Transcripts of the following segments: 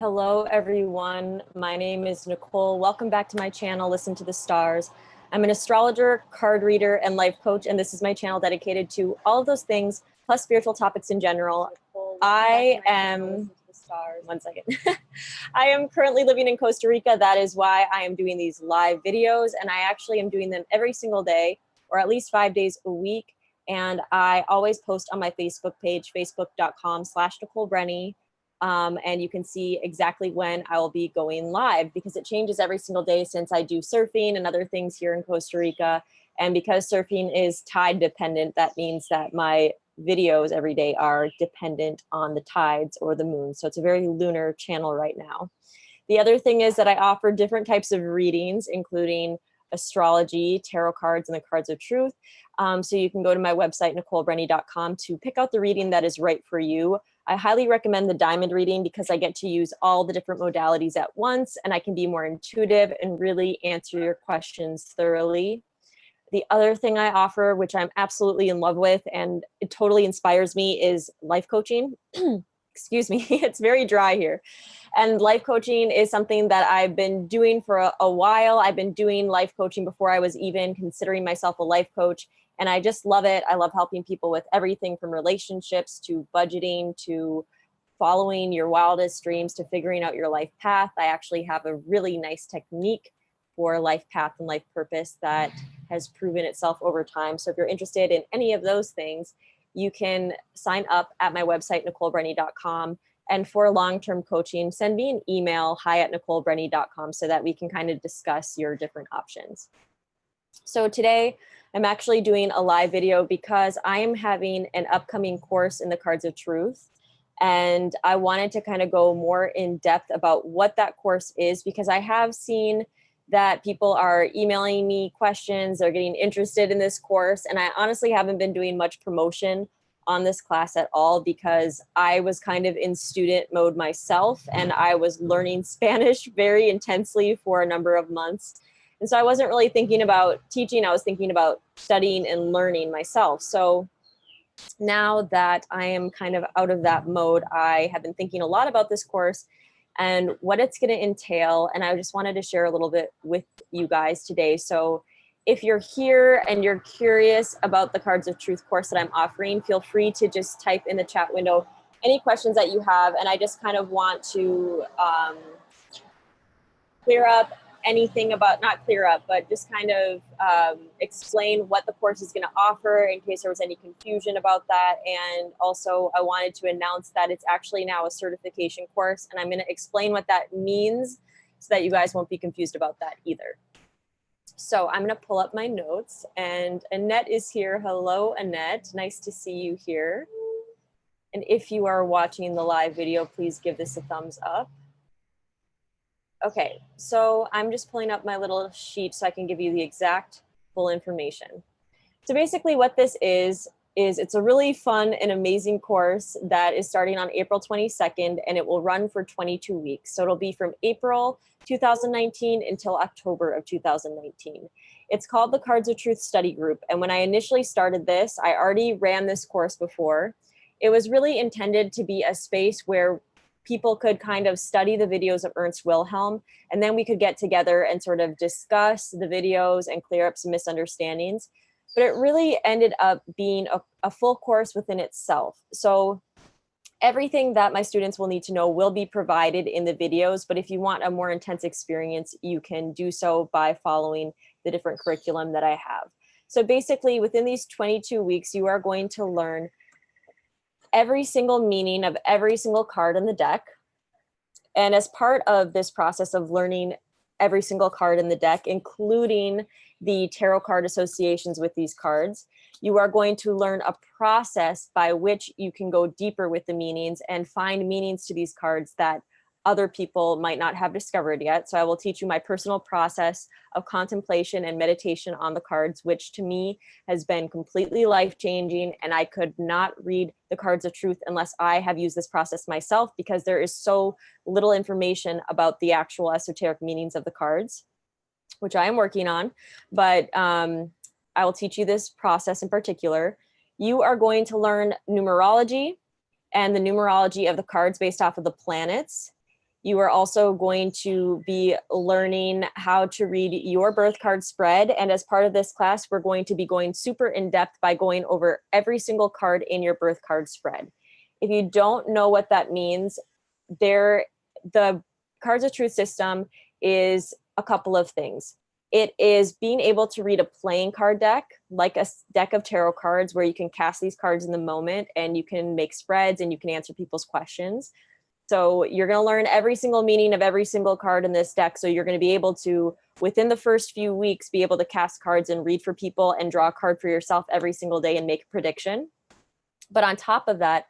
Hello, everyone. My name is Nicole. Welcome back to my channel, Listen to the Stars. I'm an astrologer, card reader, and life coach, and this is my channel dedicated to all of those things, plus spiritual topics in general. I am, one second. I am currently living in Costa Rica. That is why I am doing these live videos, and I actually am doing them every single day, or at least 5 days a week. And I always post on my Facebook page, facebook.com/Nicole Brenny. And you can see exactly when I will be going live because it changes every single day since I do surfing and other things here in Costa Rica. And because surfing is tide dependent, that means that my videos every day are dependent on the tides or the moon. So it's a very lunar channel right now. The other thing is that I offer different types of readings, including astrology, tarot cards, and the cards of truth. So you can go to my website, NicoleBrenny.com, to pick out the reading that is right for you. I highly recommend the diamond reading because I get to use all the different modalities at once and I can be more intuitive and really answer your questions thoroughly. The other thing I offer, which I'm absolutely in love with and it totally inspires me, is life coaching. Excuse me, it's very dry here. And life coaching is something that I've been doing for a while. I've been doing life coaching before I was even considering myself a life coach. And I just love it. I love helping people with everything from relationships to budgeting to following your wildest dreams to figuring out your life path. I actually have a really nice technique for life path and life purpose that has proven itself over time. So if you're interested in any of those things, you can sign up at my website, NicoleBrenny.com. And for long-term coaching, send me an email, hi@NicoleBrenny.com, so that we can kind of discuss your different options. So today, I'm actually doing a live video because I am having an upcoming course in the Cards of Truth. And I wanted to kind of go more in depth about what that course is, because I have seen that people are emailing me questions, they're getting interested in this course. And I honestly haven't been doing much promotion on this class at all because I was kind of in student mode myself and I was learning Spanish very intensely for a number of months. And so I wasn't really thinking about teaching, I was thinking about studying and learning myself. So now that I am kind of out of that mode, I have been thinking a lot about this course and what it's going to entail. And I just wanted to share a little bit with you guys today. So if you're here and you're curious about the Cards of Truth course that I'm offering, feel free to just type in the chat window any questions that you have. And I just kind of want to clear up anything about, not clear up, but just kind of explain what the course is going to offer in case there was any confusion about that. And also I wanted to announce that it's actually now a certification course, and I'm going to explain what that means so that you guys won't be confused about that either. So I'm going to pull up my notes, and Annette is here. Hello, Annette. Nice to see you here. And if you are watching the live video, please give this a thumbs up. Okay, so I'm just pulling up my little sheet so I can give you the exact full information. So basically what this is it's a really fun and amazing course that is starting on April 22nd, and it will run for 22 weeks. So it'll be from April 2019 until October of 2019. It's called the Cards of Truth Study Group. And when I initially started this, I already ran this course before. It was really intended to be a space where people could kind of study the videos of Ernst Wilhelm, and then we could get together and sort of discuss the videos and clear up some misunderstandings. But it really ended up being a full course within itself. So everything that my students will need to know will be provided in the videos, but if you want a more intense experience, you can do so by following the different curriculum that I have. So basically, within these 22 weeks, you are going to learn every single meaning of every single card in the deck. And as part of this process of learning every single card in the deck, including the tarot card associations with these cards, you are going to learn a process by which you can go deeper with the meanings and find meanings to these cards that other people might not have discovered yet. So I will teach you my personal process of contemplation and meditation on the cards, which to me has been completely life-changing. And I could not read the Cards of Truth unless I have used this process myself, because there is so little information about the actual esoteric meanings of the cards, which I am working on. But I will teach you this process in particular. You are going to learn numerology and the numerology of the cards based off of the planets. You are also going to be learning how to read your birth card spread. And as part of this class, we're going to be going super in depth by going over every single card in your birth card spread. If you don't know what that means, the Cards of Truth system is a couple of things. It is being able to read a playing card deck, like a deck of tarot cards where you can cast these cards in the moment and you can make spreads and you can answer people's questions. So you're going to learn every single meaning of every single card in this deck. So you're going to be able to, within the first few weeks, be able to cast cards and read for people and draw a card for yourself every single day and make a prediction. But on top of that,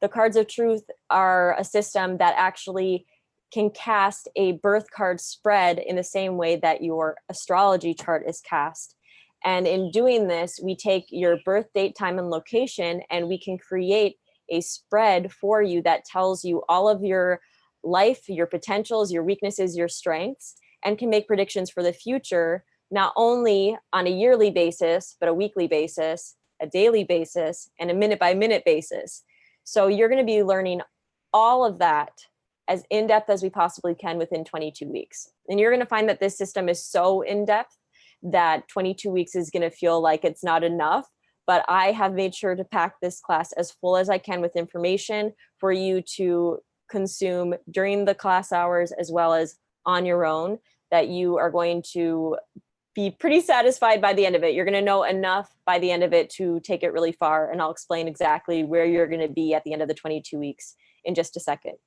the Cards of Truth are a system that actually can cast a birth card spread in the same way that your astrology chart is cast. And in doing this, we take your birth date, time, and location, and we can create a spread for you that tells you all of your life, your potentials, your weaknesses, your strengths, and can make predictions for the future, not only on a yearly basis, but a weekly basis, a daily basis, and a minute-by-minute basis. So you're going to be learning all of that as in-depth as we possibly can within 22 weeks. And you're going to find that this system is so in-depth that 22 weeks is going to feel like it's not enough. But I have made sure to pack this class as full as I can with information for you to consume during the class hours as well as on your own, that you are going to be pretty satisfied by the end of it. You're going to know enough by the end of it to take it really far. And I'll explain exactly where you're going to be at the end of the 22 weeks in just a second.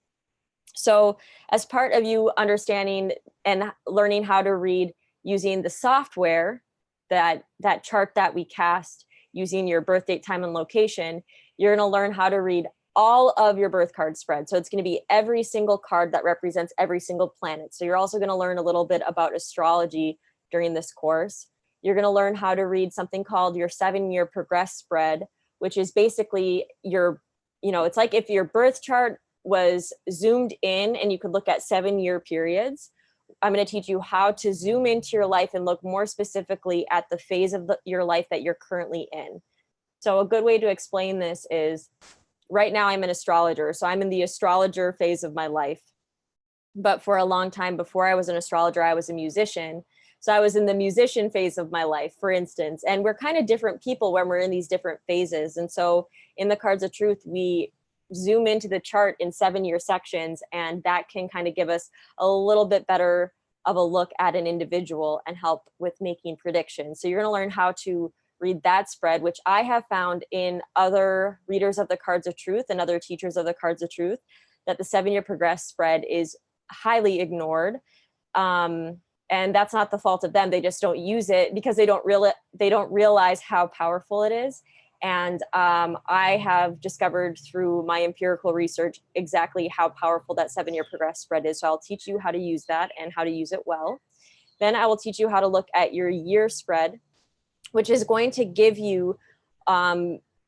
So as part of you understanding and learning how to read using the software, that chart that we cast, using your birth date, time, and location, you're going to learn how to read all of your birth card spread. So it's going to be every single card that represents every single planet. So you're also going to learn a little bit about astrology during this course. You're going to learn how to read something called your 7-year progress spread, which is basically it's like if your birth chart was zoomed in and you could look at 7-year periods. I'm going to teach you how to zoom into your life and look more specifically at the phase of your life that you're currently in. So a good way to explain this is, right now I'm an astrologer. So I'm in the astrologer phase of my life. But for a long time before I was an astrologer, I was a musician. So I was in the musician phase of my life, for instance. And we're kind of different people when we're in these different phases. And so in the Cards of Truth, we zoom into the chart in 7-year sections, and that can kind of give us a little bit better of a look at an individual and help with making predictions. So you're going to learn how to read that spread, which I have found in other readers of the Cards of Truth and other teachers of the Cards of Truth, that the 7-year progress spread is highly ignored. And that's not the fault of them. They just don't use it because they don't realize how powerful it is. And I have discovered through my empirical research exactly how powerful that 7-year progress spread is. So I'll teach you how to use that and how to use it well. Then I will teach you how to look at your year spread, which is going to give you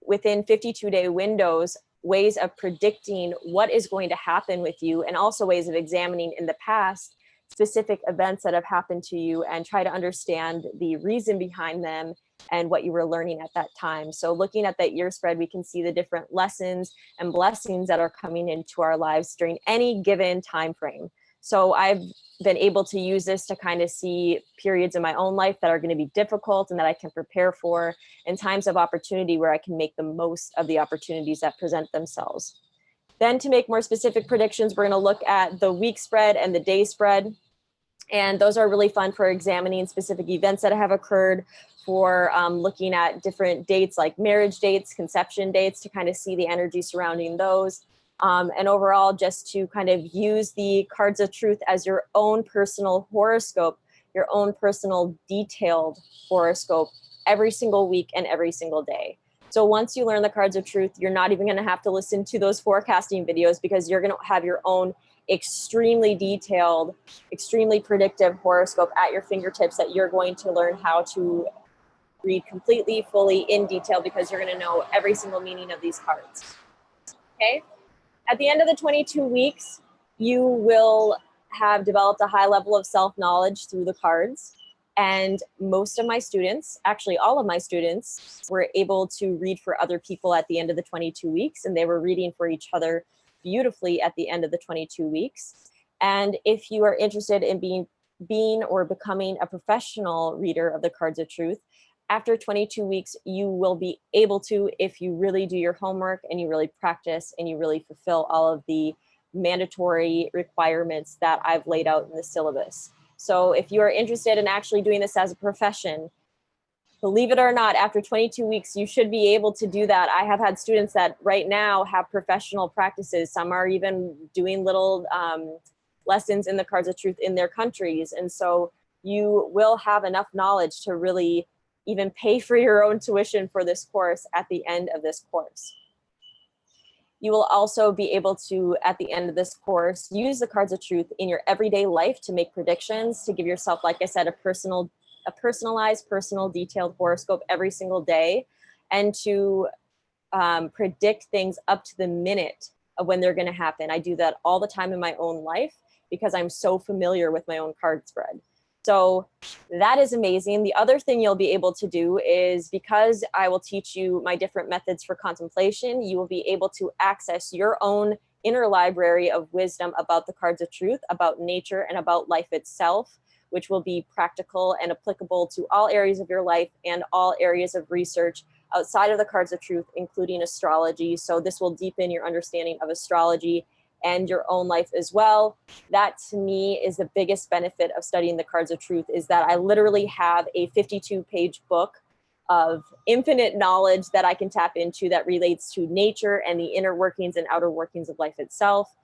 within 52-day windows ways of predicting what is going to happen with you, and also ways of examining in the past specific events that have happened to you and try to understand the reason behind them and what you were learning at that time. So looking at that year spread, we can see the different lessons and blessings that are coming into our lives during any given time frame. So I've been able to use this to kind of see periods in my own life that are going to be difficult and that I can prepare for, and times of opportunity where I can make the most of the opportunities that present themselves. Then to make more specific predictions, we're going to look at the week spread and the day spread. And those are really fun for examining specific events that have occurred, for looking at different dates like marriage dates, conception dates, to kind of see the energy surrounding those. And overall, just to kind of use the Cards of Truth as your own personal horoscope, your own personal detailed horoscope every single week and every single day. So once you learn the Cards of Truth, you're not even going to have to listen to those forecasting videos, because you're going to have your own extremely detailed, extremely predictive horoscope at your fingertips that you're going to learn how to read completely, fully, in detail, because you're going to know every single meaning of these cards. Okay? At the end of the 22 weeks, you will have developed a high level of self-knowledge through the cards. And most of my students, actually all of my students, were able to read for other people at the end of the 22 weeks, and they were reading for each other beautifully at the end of the 22 weeks. And if you are interested in being or becoming a professional reader of the cards of truth, after 22 weeks, you will be able to, if you really do your homework and you really practice and you really fulfill all of the mandatory requirements that I've laid out in the syllabus. So if you are interested in actually doing this as a profession, believe it or not, after 22 weeks, you should be able to do that. I have had students that right now have professional practices. Some are even doing little lessons in the cards of truth in their countries. And so you will have enough knowledge to really even pay for your own tuition for this course at the end of this course. You will also be able to, at the end of this course, use the cards of truth in your everyday life to make predictions, to give yourself, like I said, a personalized, personal, detailed horoscope every single day, and to predict things up to the minute of when they're going to happen. I do that all the time in my own life because I'm so familiar with my own card spread. So that is amazing. The other thing you'll be able to do is, because I will teach you my different methods for contemplation, you will be able to access your own inner library of wisdom about the cards of truth, about nature, and about life itself, which will be practical and applicable to all areas of your life and all areas of research outside of the cards of truth, including astrology. So this will deepen your understanding of astrology and your own life as well. That, to me, is the biggest benefit of studying the cards of truth, is that I literally have a 52-page book of infinite knowledge that I can tap into that relates to nature and the inner workings and outer workings of life itself.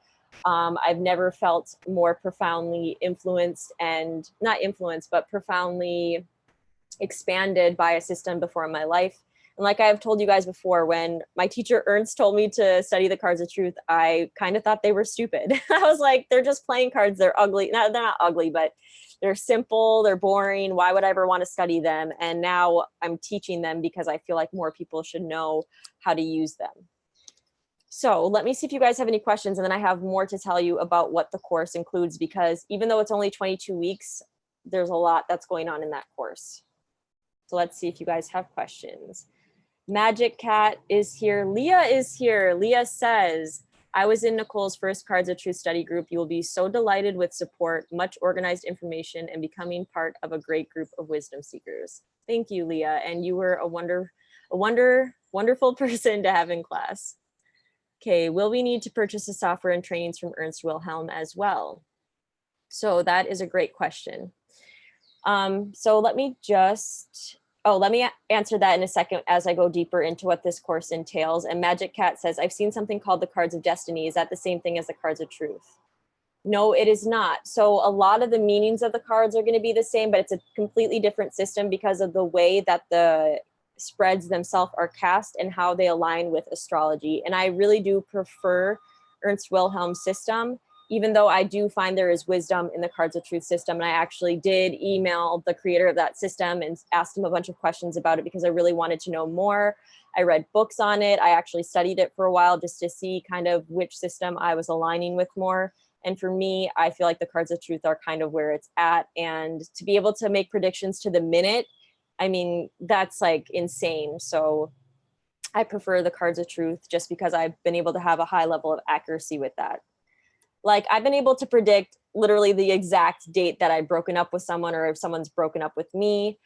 I've never felt more profoundly influenced, and not influenced, but profoundly expanded by a system before in my life. And like I've told you guys before, when my teacher Ernst told me to study the cards of truth, I kind of thought they were stupid. I was like, they're just playing cards. They're ugly. No, they're not ugly, but they're simple. They're boring. Why would I ever want to study them? And now I'm teaching them because I feel like more people should know how to use them. So let me see if you guys have any questions, and then I have more to tell you about what the course includes, because even though it's only 22 weeks, there's a lot that's going on in that course. So let's see if you guys have questions. Magic Cat is here. Leah is here. Leah says, I was in Nicole's first Cards of Truth study group. You will be so delighted with support, much organized information, and becoming part of a great group of wisdom seekers. Thank you, Leah. And you were a wonderful person to have in class. Okay, will we need to purchase the software and trainings from Ernst Wilhelm as well? So that is a great question. So let me answer that in a second as I go deeper into what this course entails. And Magic Cat says, I've seen something called the Cards of Destiny. Is that the same thing as the Cards of Truth? No, it is not. So a lot of the meanings of the cards are going to be the same, but it's a completely different system because of the way that the spreads themselves are cast and how they align with astrology. And I really do prefer Ernst Wilhelm's system, even though I do find there is wisdom in the Cards of Truth system. And I actually did email the creator of that system and asked him a bunch of questions about it because I really wanted to know more. I read books on it. I actually studied it for a while just to see kind of which system I was aligning with more. And for me, I feel like the Cards of Truth are kind of where it's at. And to be able to make predictions to the minute, I mean, that's like insane. So I prefer the Cards of Truth just because I've been able to have a high level of accuracy with that. Like, I've been able to predict literally the exact date that I've broken up with someone, or if someone's broken up with me.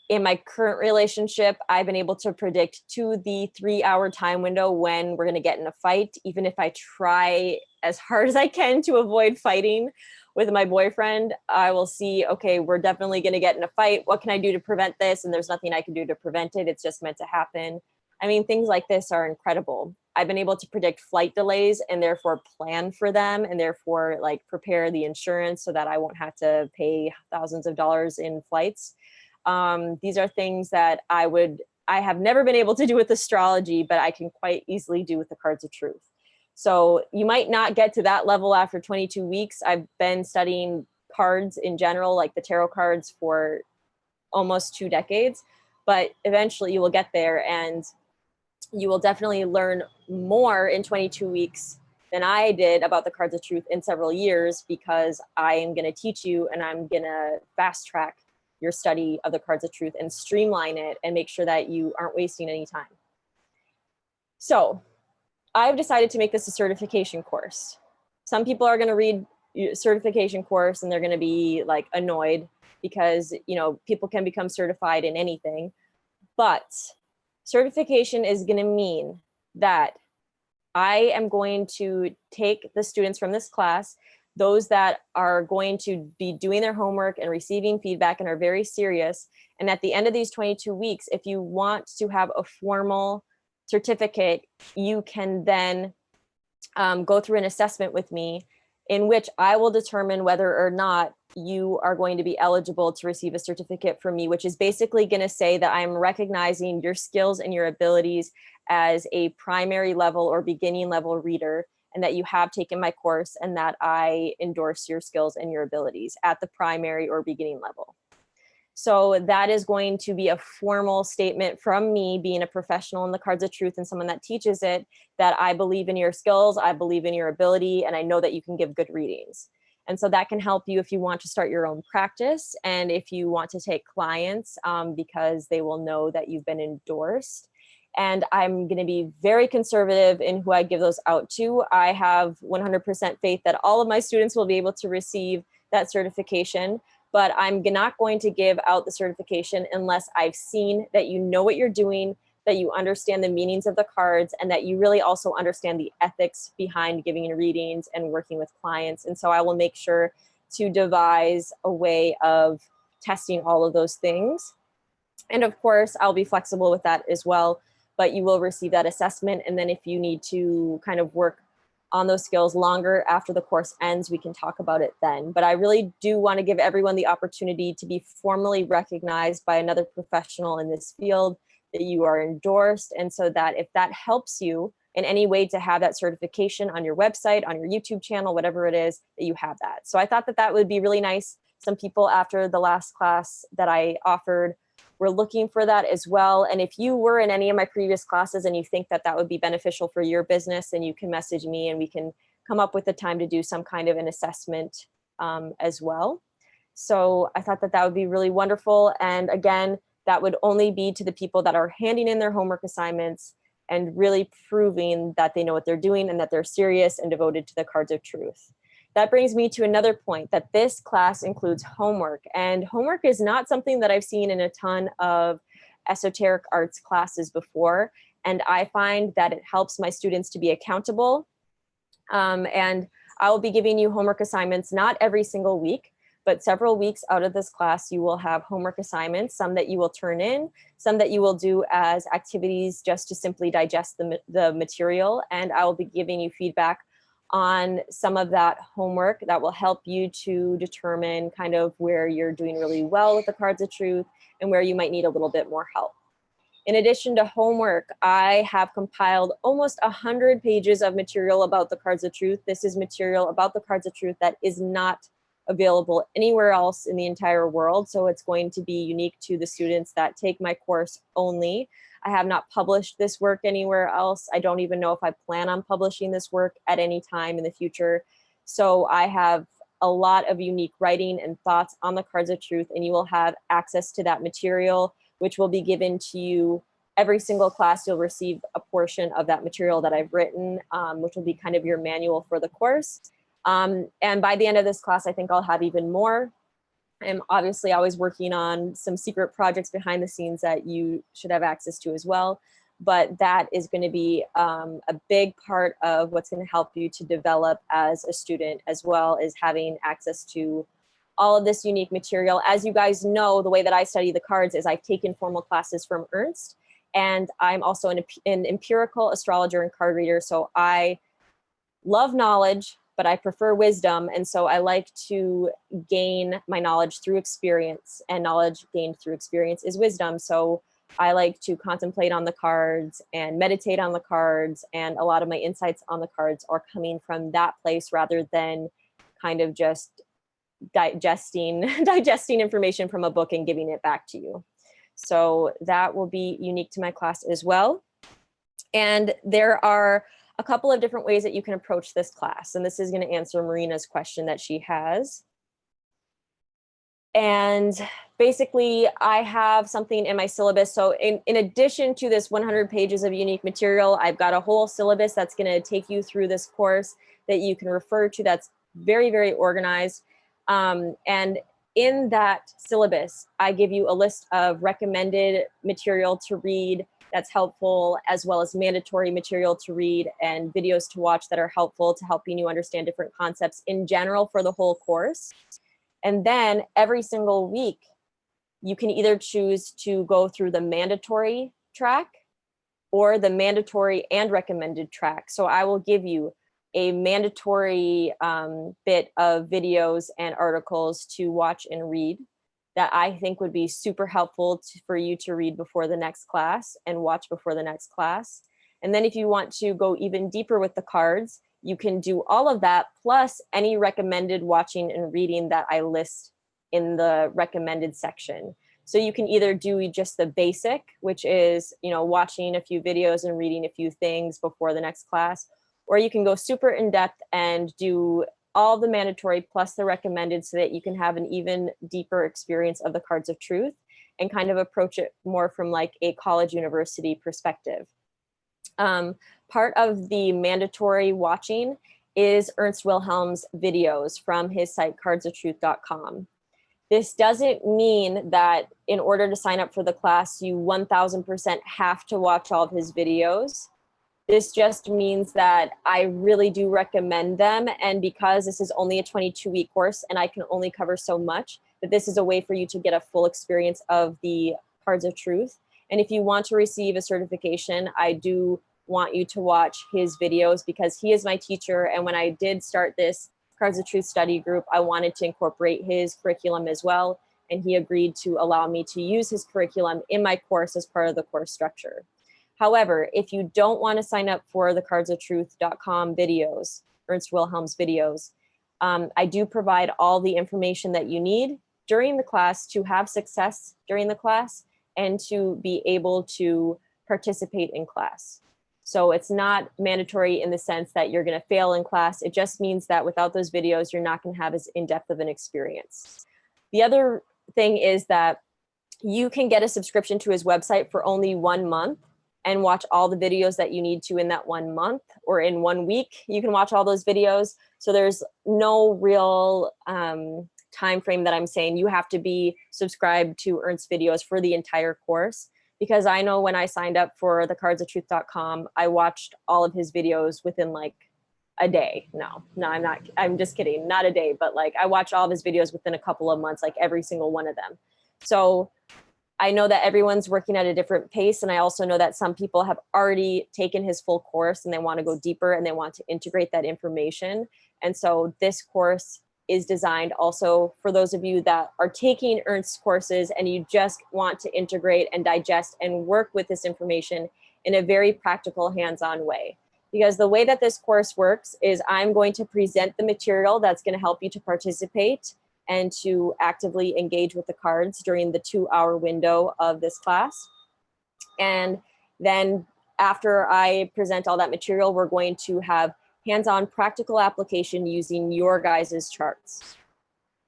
In my current relationship, I've been able to predict to the 3-hour time window when we're going to get in a fight, even if I try as hard as I can to avoid fighting with my boyfriend. I will see, okay, we're definitely going to get in a fight. What can I do to prevent this? And there's nothing I can do to prevent it. It's just meant to happen. I mean, things like this are incredible. I've been able to predict flight delays and therefore plan for them, and therefore like prepare the insurance so that I won't have to pay thousands of dollars in flights. These are things that I have never been able to do with astrology, but I can quite easily do with the Cards of Truth. So you might not get to that level after 22 weeks. I've been studying cards in general, like the tarot cards, for almost 2 decades, but eventually you will get there, and you will definitely learn more in 22 weeks than I did about the Cards of Truth in several years, because I am going to teach you and I'm going to fast track your study of the Cards of Truth and streamline it and make sure that you aren't wasting any time. So I've decided to make this a certification course. Some people are going to read certification course and they're going to be like annoyed because, you know, people can become certified in anything. But certification is going to mean that I am going to take the students from this class, those that are going to be doing their homework and receiving feedback and are very serious. And at the end of these 22 weeks, if you want to have a formal certificate, you can then go through an assessment with me in which I will determine whether or not you are going to be eligible to receive a certificate from me, which is basically going to say that I'm recognizing your skills and your abilities as a primary level or beginning level reader, and that you have taken my course and that I endorse your skills and your abilities at the primary or beginning level. So that is going to be a formal statement from me, being a professional in the cards of truth and someone that teaches it, that I believe in your skills, I believe in your ability, and I know that you can give good readings. And so that can help you if you want to start your own practice and if you want to take clients, because they will know that you've been endorsed. And I'm going to be very conservative in who I give those out to. I have 100% faith that all of my students will be able to receive that certification, but I'm not going to give out the certification unless I've seen that you know what you're doing, that you understand the meanings of the cards, and that you really also understand the ethics behind giving readings and working with clients. And so I will make sure to devise a way of testing all of those things. And of course, I'll be flexible with that as well, but you will receive that assessment. And then if you need to kind of work on those skills longer after the course ends, we can talk about it then. But I really do want to give everyone the opportunity to be formally recognized by another professional in this field, that you are endorsed. And so that if that helps you in any way to have that certification on your website, on your YouTube channel, whatever it is, that you have that. So I thought that that would be really nice. Some people after the last class that I offered were looking for that as well. And if you were in any of my previous classes and you think that that would be beneficial for your business, then you can message me and we can come up with a time to do some kind of an assessment as well. So I thought that that would be really wonderful. And again, that would only be to the people that are handing in their homework assignments and really proving that they know what they're doing and that they're serious and devoted to the cards of truth. That brings me to another point, that this class includes homework, and homework is not something that I've seen in a ton of esoteric arts classes before. And I find that it helps my students to be accountable. And I will be giving you homework assignments, not every single week, but several weeks out of this class, you will have homework assignments, some that you will turn in, some that you will do as activities just to simply digest the material. And I will be giving you feedback on some of that homework that will help you to determine kind of where you're doing really well with the cards of truth and where you might need a little bit more help. In addition to homework, I have compiled almost 100 pages of material about the cards of truth. This is material about the cards of truth that is not available anywhere else in the entire world. So it's going to be unique to the students that take my course only. I have not published this work anywhere else. I don't even know if I plan on publishing this work at any time in the future. So I have a lot of unique writing and thoughts on the cards of truth, and you will have access to that material, which will be given to you every single class. You'll receive a portion of that material that I've written, which will be kind of your manual for the course. And by the end of this class, I think I'll have even more. I'm obviously always working on some secret projects behind the scenes that you should have access to as well. But that is going to be a big part of what's going to help you to develop as a student, as well as having access to all of this unique material. As you guys know, the way that I study the cards is I've taken formal classes from Ernst, and I'm also an empirical astrologer and card reader. So I love knowledge, but I prefer wisdom. And so I like to gain my knowledge through experience, and knowledge gained through experience is wisdom. So I like to contemplate on the cards and meditate on the cards. And a lot of my insights on the cards are coming from that place rather than kind of just digesting information from a book and giving it back to you. So that will be unique to my class as well. And there are a couple of different ways that you can approach this class. And this is going to answer Marina's question that she has. And basically, I have something in my syllabus. So in addition to this 100 pages of unique material, I've got a whole syllabus that's going to take you through this course that you can refer to, that's very, very organized. And in that syllabus, I give you a list of recommended material to read that's helpful, as well as mandatory material to read and videos to watch that are helpful to helping you understand different concepts in general for the whole course. And then every single week, you can either choose to go through the mandatory track or the mandatory and recommended track. So I will give you a mandatory bit of videos and articles to watch and read that I think would be super helpful for you to read before the next class and watch before the next class. And then if you want to go even deeper with the cards, you can do all of that plus any recommended watching and reading that I list in the recommended section. So you can either do just the basic, which is, you know, watching a few videos and reading a few things before the next class, or you can go super in depth and do all the mandatory plus the recommended so that you can have an even deeper experience of the cards of truth and kind of approach it more from like a college university perspective. Part of the mandatory watching is Ernst Wilhelm's videos from his site cardsoftruth.com. This doesn't mean that in order to sign up for the class, you 1000% have to watch all of his videos. This just means that I really do recommend them. And because this is only a 22-week course and I can only cover so much, that this is a way for you to get a full experience of the cards of truth. And if you want to receive a certification, I do want you to watch his videos because he is my teacher. And when I did start this Cards of Truth study group, I wanted to incorporate his curriculum as well. And he agreed to allow me to use his curriculum in my course as part of the course structure. However, if you don't want to sign up for the cardsoftruth.com videos, Ernst Wilhelm's videos, I do provide all the information that you need during the class to have success during the class and to be able to participate in class. So it's not mandatory in the sense that you're going to fail in class. It just means that without those videos, you're not going to have as in-depth of an experience. The other thing is that you can get a subscription to his website for only 1 month and watch all the videos that you need to in that 1 month, or in 1 week, you can watch all those videos. So there's no real time frame that I'm saying you have to be subscribed to Ernst's videos for the entire course. Because I know when I signed up for the cardsoftruth.com, I watched all of his videos within like a day. No, I'm not, I'm just kidding. Not a day, but like I watched all of his videos within a couple of months, like every single one of them. So I know that everyone's working at a different pace. And I also know that some people have already taken his full course and they want to go deeper and they want to integrate that information. And so this course is designed also for those of you that are taking Ernst's courses and you just want to integrate and digest and work with this information in a very practical, hands-on way. Because the way that this course works is I'm going to present the material that's going to help you to participate and to actively engage with the cards during the 2-hour window of this class. And then after I present all that material, we're going to have hands-on practical application using your guys' charts.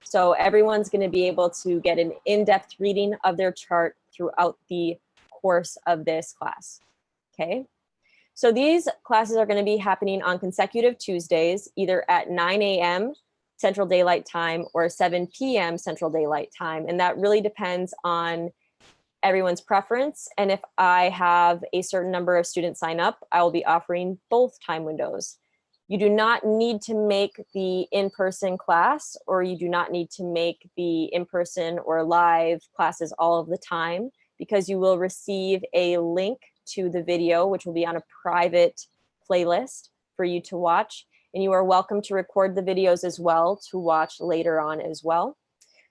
So everyone's going to be able to get an in-depth reading of their chart throughout the course of this class. Okay. So these classes are going to be happening on consecutive Tuesdays, either at 9 a.m. Central Daylight Time or 7 p.m. Central Daylight Time. And that really depends on everyone's preference. And if I have a certain number of students sign up, I will be offering both time windows. You do not need to make the in-person class, or you do not need to make the in-person or live classes all of the time, because you will receive a link to the video, which will be on a private playlist for you to watch. And you are welcome to record the videos as well to watch later on as well.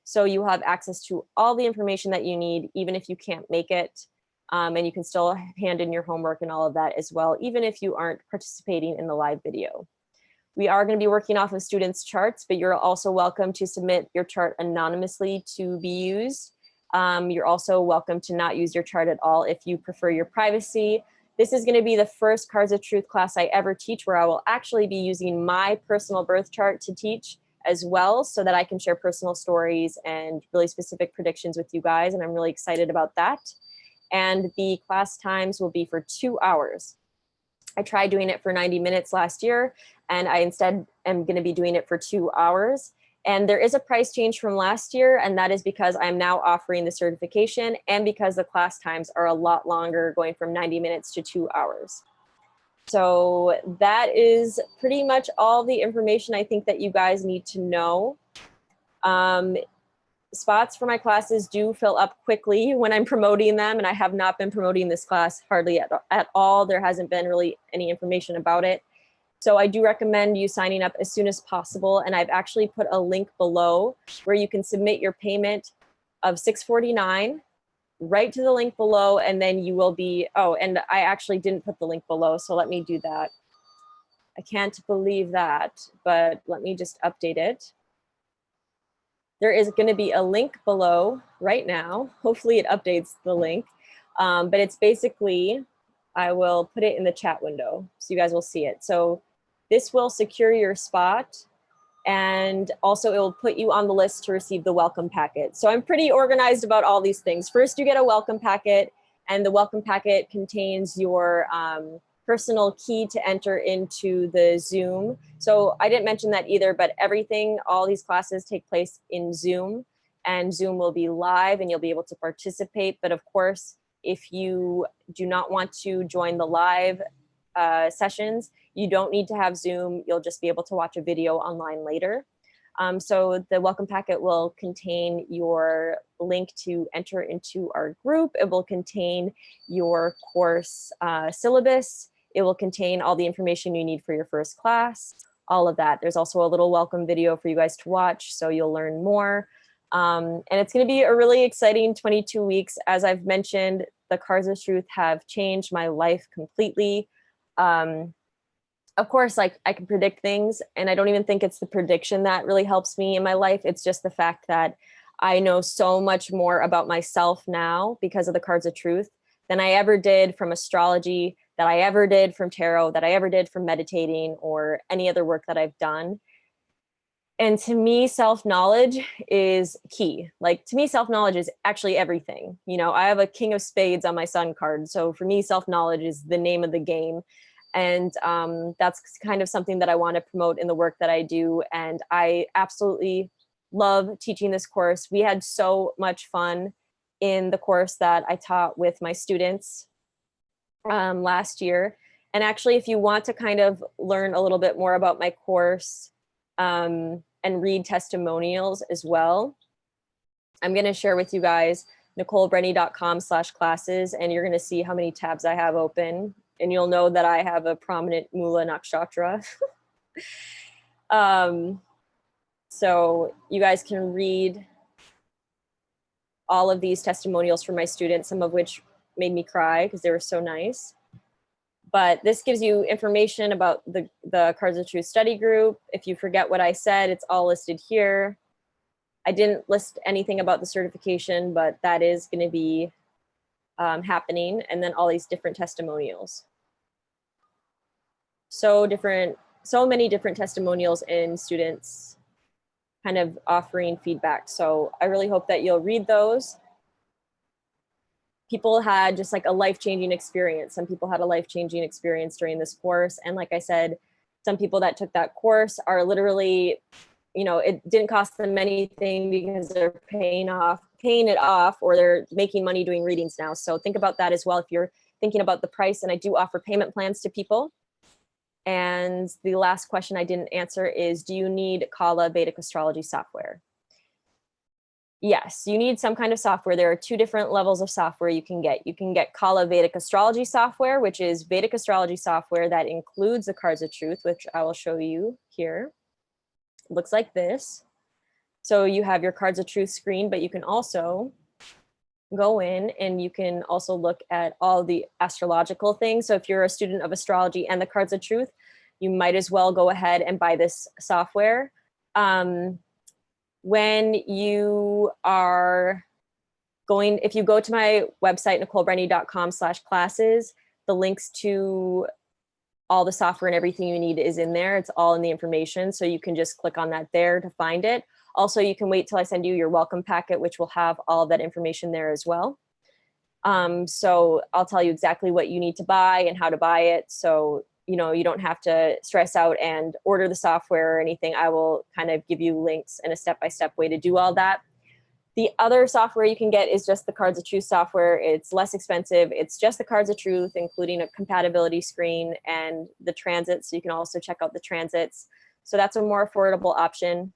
So you have access to all the information that you need, even if you can't make it. And you can still hand in your homework and all of that as well, even if you aren't participating in the live video. We are going to be working off of students' charts, but you're also welcome to submit your chart anonymously to be used. You're also welcome to not use your chart at all if you prefer your privacy. This is going to be the first Cards of Truth class I ever teach where I will actually be using my personal birth chart to teach as well, so that I can share personal stories and really specific predictions with you guys. And I'm really excited about that. And the class times will be for 2 hours. I tried doing it for 90 minutes last year, and I instead am going to be doing it for 2 hours. And there is a price change from last year, and that is because I'm now offering the certification and because the class times are a lot longer, going from 90 minutes to 2 hours. So that is pretty much all the information I think that you guys need to know. Spots for my classes do fill up quickly when I'm promoting them, and I have not been promoting this class hardly at all. There hasn't been really any information about it. So I do recommend you signing up as soon as possible. And I've actually put a link below where you can submit your payment of $649 right to the link below. And then you will be, oh, and I actually didn't put the link below. So let me do that. I can't believe that, but let me just update it. There is going to be a link below right now. Hopefully it updates the link. But it's basically, I will put it in the chat window so you guys will see it. So this will secure your spot, and also it will put you on the list to receive the welcome packet. So I'm pretty organized about all these things. First, you get a welcome packet, and the welcome packet contains your personal key to enter into the Zoom. So I didn't mention that either, but everything, all these classes take place in Zoom, and Zoom will be live and you'll be able to participate. But of course, if you do not want to join the live sessions, you don't need to have Zoom. You'll just be able to watch a video online later. So the welcome packet will contain your link to enter into our group. It will contain your course syllabus. It will contain all the information you need for your first class, all of that. There's also a little welcome video for you guys to watch, so you'll learn more. And it's going to be a really exciting 22 weeks. As I've mentioned, the cards of truth have changed my life completely. Of course, like, I can predict things, and I don't even think it's the prediction that really helps me in my life. It's just the fact that I know so much more about myself now because of the cards of truth than I ever did from astrology, that I ever did from tarot, that I ever did from meditating or any other work that I've done. And to me, self-knowledge is key. Like, to me, self-knowledge is actually everything. You know, I have a King of Spades on my sun card. So for me, self-knowledge is the name of the game. And that's kind of something that I want to promote in the work that I do. And I absolutely love teaching this course. We had so much fun in the course that I taught with my students last year. And actually, if you want to kind of learn a little bit more about my course and read testimonials as well, I'm going to share with you guys NicoleBrenny.com/classes, and you're going to see how many tabs I have open. And you'll know that I have a prominent Mula Nakshatra. So you guys can read all of these testimonials from my students, some of which made me cry because they were so nice. But this gives you information about the Cards of Truth study group. If you forget what I said, it's all listed here. I didn't list anything about the certification, but that is going to be happening, and then all these different testimonials. So many different testimonials and students kind of offering feedback. So I really hope that you'll read those. People had just like a life-changing experience. Some people had a life-changing experience during this course. And like I said, some people that took that course are literally, you know, it didn't cost them anything because they're paying it off, or they're making money doing readings now. So think about that as well if you're thinking about the price. And I do offer payment plans to people. And the last question I didn't answer is, do you need Kala Vedic astrology software? Yes, you need some kind of software. There are 2 different levels of software you can get. You can get Kala Vedic astrology software, which is Vedic astrology software that includes the Cards of Truth, which I will show you here. It looks like this. So you have your Cards of Truth screen, but you can also go in and you can also look at all the astrological things. So if you're a student of astrology and the Cards of Truth, you might as well go ahead and buy this software. When you are going, if you go to my website, NicoleBrenny.com/classes, the links to all the software and everything you need is in there. It's all in the information. So you can just click on that there to find it. Also, you can wait till I send you your welcome packet, which will have all of that information there as well. So I'll tell you exactly what you need to buy and how to buy it. So you know, you don't have to stress out and order the software or anything. I will kind of give you links and a step-by-step way to do all that. The other software you can get is just the Cards of Truth software. It's less expensive. It's just the Cards of Truth, including a compatibility screen and the transits. So you can also check out the transits. So that's a more affordable option.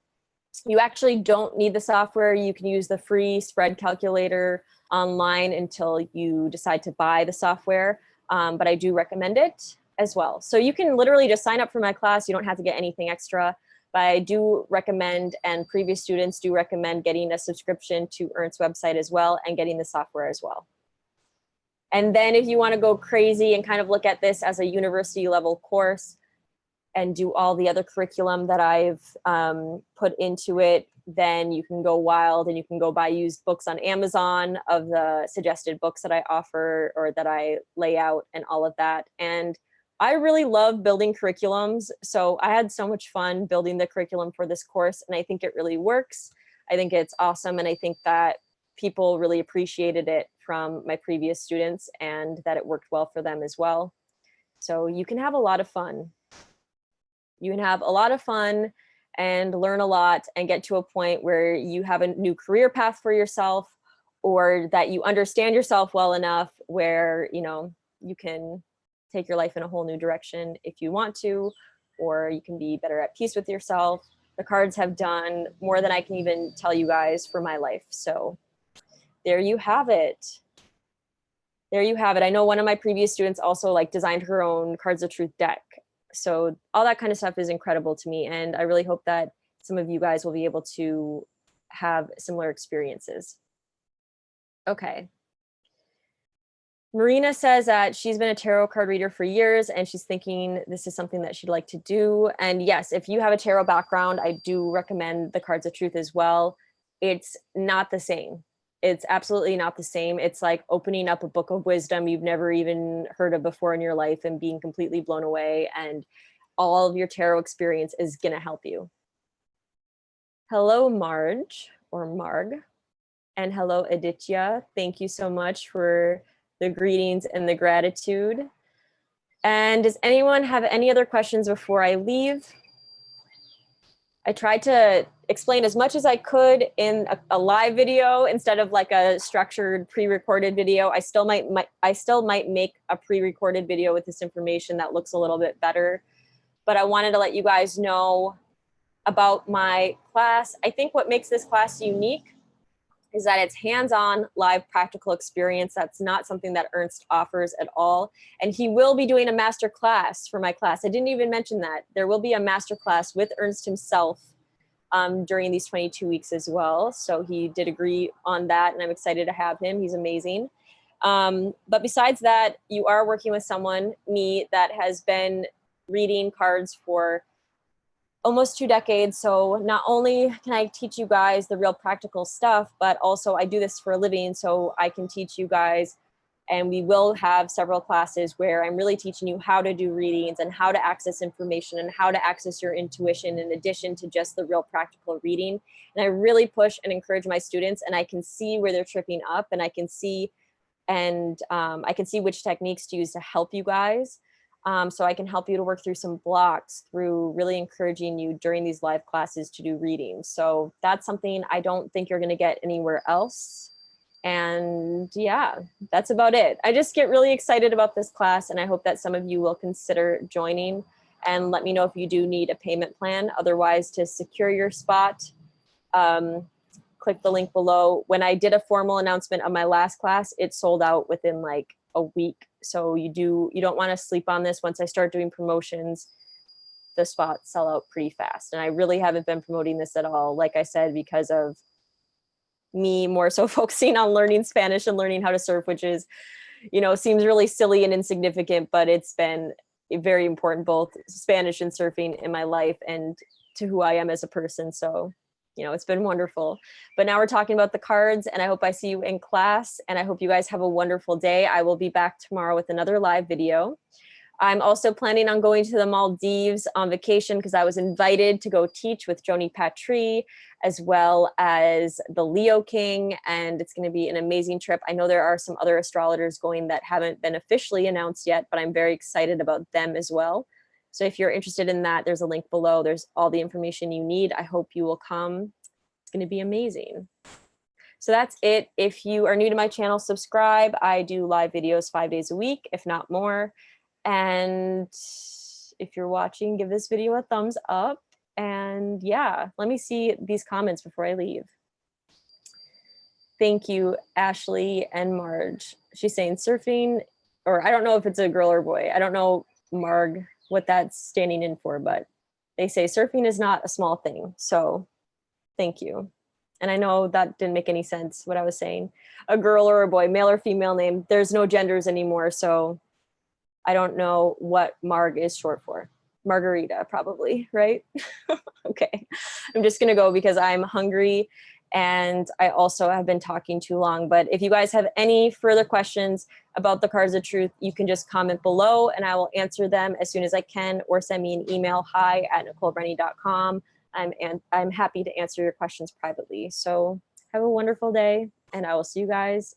You actually don't need the software. You can use the free spread calculator online until you decide to buy the software. But I do recommend it as well. So you can literally just sign up for my class. You don't have to get anything extra. But I do recommend, and previous students do recommend, getting a subscription to Ernst's website as well and getting the software as well. And then if you want to go crazy and kind of look at this as a university level course and do all the other curriculum that I've put into it, then you can go wild and you can go buy used books on Amazon of the suggested books that I offer or that I lay out and all of that. And I really love building curriculums. So I had so much fun building the curriculum for this course, and I think it really works. I think it's awesome. And I think that people really appreciated it from my previous students and that it worked well for them as well. So you can have a lot of fun. You can have a lot of fun and learn a lot and get to a point where you have a new career path for yourself, or that you understand yourself well enough where, you know, you can take your life in a whole new direction if you want to, or you can be better at peace with yourself. The cards have done more than I can even tell you guys for my life. So there you have it. There you have it. I know one of my previous students also like designed her own Cards of Truth deck. So all that kind of stuff is incredible to me. And I really hope that some of you guys will be able to have similar experiences. Okay. Marina says that she's been a tarot card reader for years and she's thinking this is something that she'd like to do. And yes, if you have a tarot background, I do recommend the Cards of Truth as well. It's not the same. It's absolutely not the same. It's like opening up a book of wisdom you've never even heard of before in your life and being completely blown away. And all of your tarot experience is going to help you. Hello, Marge or Marg. And hello, Aditya. Thank you so much for the greetings and the gratitude. And does anyone have any other questions before I leave? I tried to explain as much as I could in a live video instead of like a structured pre-recorded video. I still might make a pre-recorded video with this information that looks a little bit better. But I wanted to let you guys know about my class. I think what makes this class unique is that it's hands-on, live, practical experience. That's not something that Ernst offers at all. And he will be doing a master class for my class. I didn't even mention that. There will be a master class with Ernst himself during these 22 weeks as well. So he did agree on that, and I'm excited to have him. He's amazing. But besides that, you are working with someone, me, that has been reading cards for almost 2 decades. So not only can I teach you guys the real practical stuff, but also I do this for a living. So I can teach you guys, and we will have several classes where I'm really teaching you how to do readings and how to access information and how to access your intuition in addition to just the real practical reading. And I really push and encourage my students, and I can see where they're tripping up, and I can see which techniques to use to help you guys. So I can help you to work through some blocks through really encouraging you during these live classes to do readings. So that's something I don't think you're going to get anywhere else. And yeah, that's about it. I just get really excited about this class, and I hope that some of you will consider joining, and let me know if you do need a payment plan. Otherwise, to secure your spot, click the link below. When I did a formal announcement of my last class, it sold out within like a week. So you don't want to sleep on this. Once I start doing promotions, the spots sell out pretty fast. And I really haven't been promoting this at all, like I said, because of me more so focusing on learning Spanish and learning how to surf, which is, you know, seems really silly and insignificant, but it's been very important, both Spanish and surfing in my life and to who I am as a person. So, you know, it's been wonderful. But now we're talking about the cards, and I hope I see you in class, and I hope you guys have a wonderful day. I will be back tomorrow with another live video. I'm also planning on going to the Maldives on vacation because I was invited to go teach with Joni Patry, as well as the Leo King, and it's going to be an amazing trip. I know there are some other astrologers going that haven't been officially announced yet, but I'm very excited about them as well. So if you're interested in that, there's a link below. There's all the information you need. I hope you will come. It's going to be amazing. So that's it. If you are new to my channel, subscribe. I do live videos 5 days a week, if not more. And if you're watching, give this video a thumbs up. And yeah, let me see these comments before I leave. Thank you, Ashley and Marge. She's saying surfing, or I don't know if it's a girl or boy. I don't know, Marg, what that's standing in for, but they say surfing is not a small thing. So thank you. And I know that didn't make any sense, what I was saying. A girl or a boy, male or female name. There's no genders anymore, so I don't know what Marg is short for. Margarita, probably, right? Okay, I'm just gonna go because I'm hungry and I also have been talking too long. But if you guys have any further questions about the cards of truth, you can just comment below and I will answer them as soon as I can, or send me an email, hi@NicoleBrenny.com. I'm happy to answer your questions privately. So have a wonderful day and I will see you guys